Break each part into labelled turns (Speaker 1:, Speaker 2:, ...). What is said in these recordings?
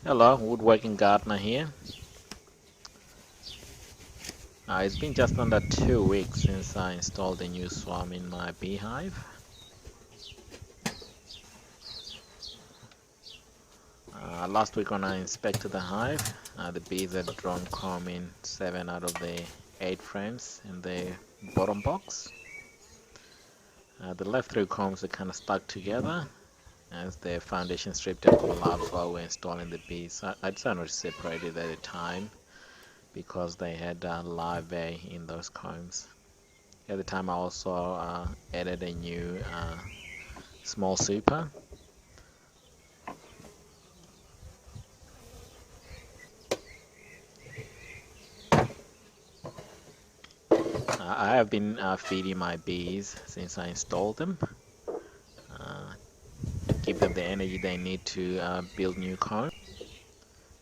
Speaker 1: Hello, woodworking gardener here. It's been just under 2 weeks since I installed a new swarm in my beehive. Last week when I inspected the hive, the bees had drawn comb in 7 out of the 8 frames in the bottom box. The left 3 combs are kind of stuck together as the foundation strip had collapsed while we were installing the bees. I decided to separate it at a time because they had larvae in those combs. At the time I also added a new small super. I have been feeding my bees since I installed them to give them the energy they need to build new comb.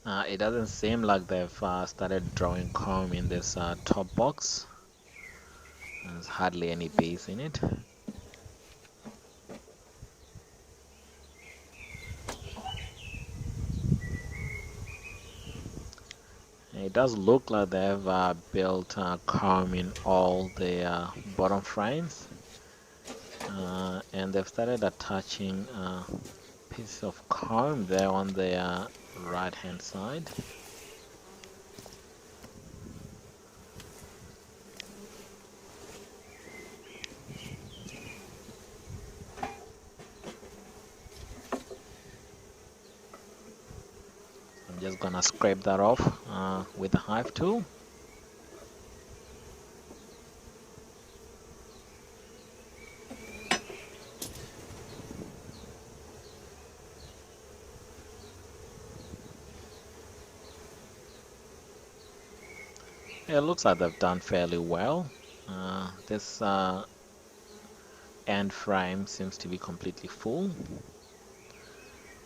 Speaker 1: It doesn't seem like they've started drawing comb in this top box. There's hardly any bees in it. It does look like they've built comb in all the bottom frames, and they've started attaching piece of comb there on the right hand side. I'm just gonna scrape that off with the hive tool. Yeah, it looks like they've done fairly well. This end frame seems to be completely full.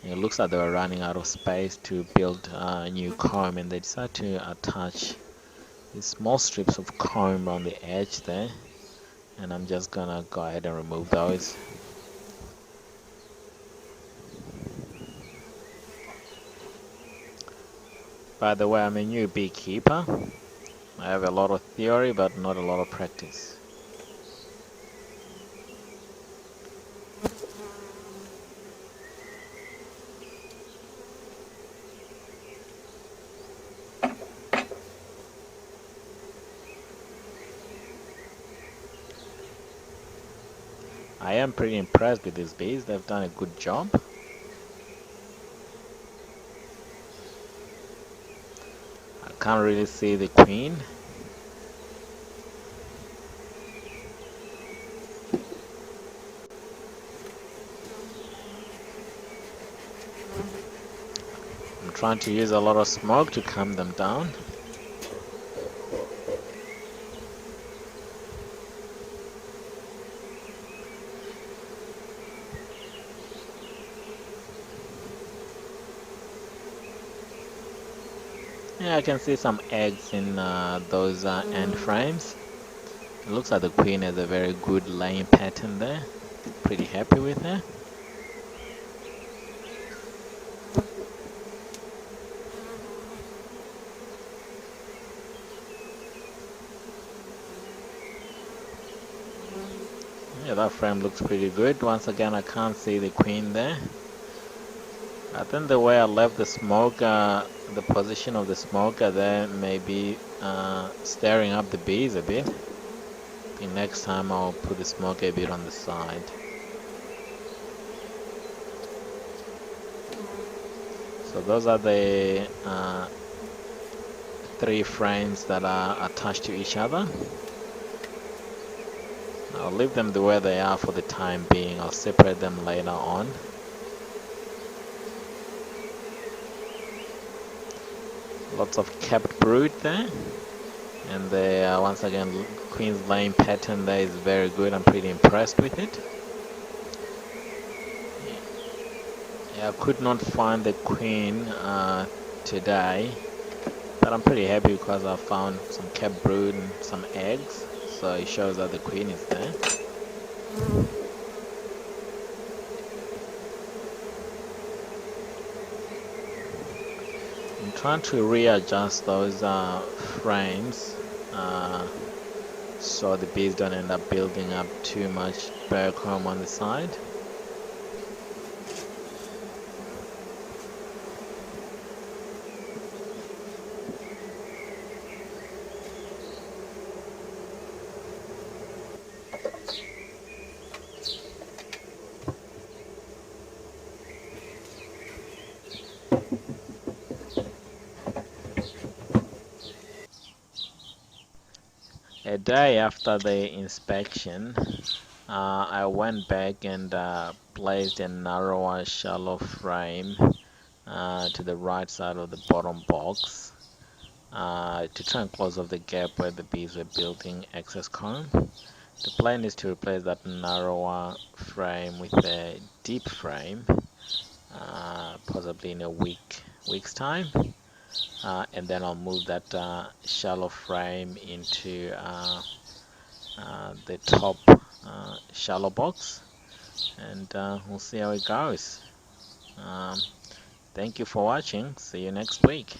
Speaker 1: It looks like they were running out of space to build a new comb, and they decided to attach these small strips of comb on the edge there. And I'm just gonna go ahead and remove those. By the way, I'm a new beekeeper. I have a lot of theory, but not a lot of practice. I am pretty impressed with these bees. They've done a good job. I can't really see the queen. I'm trying to use a lot of smoke to calm them down. Yeah, I can see some eggs in those end frames. It looks like the queen has a very good laying pattern there. Pretty happy with her. Yeah, that frame looks pretty good. Once again, I can't see the queen there. I think the way I left the smoker, the position of the smoker there may be stirring up the bees a bit. I think next time I'll put the smoker a bit on the side. So those are the 3 frames that are attached to each other. I'll leave them the way they are for the time being. I'll separate them later on. Lots of capped brood there. And the once again, queen's laying pattern there is very good. I'm pretty impressed with it. Yeah, I could not find the queen today, but I'm pretty happy because I found some capped brood and some eggs. So it shows that the queen is there. I'm trying to readjust those frames uh, so the bees don't end up building up too much barechrome on the side. A day after the inspection, I went back and placed a narrower, shallow frame to the right side of the bottom box to try and close off the gap where the bees were building excess comb. The plan is to replace that narrower frame with a deep frame, possibly in a week's time, and then I'll move that shallow frame into the top shallow box, and we'll see how it goes. Um, Thank you for watching. See you next week.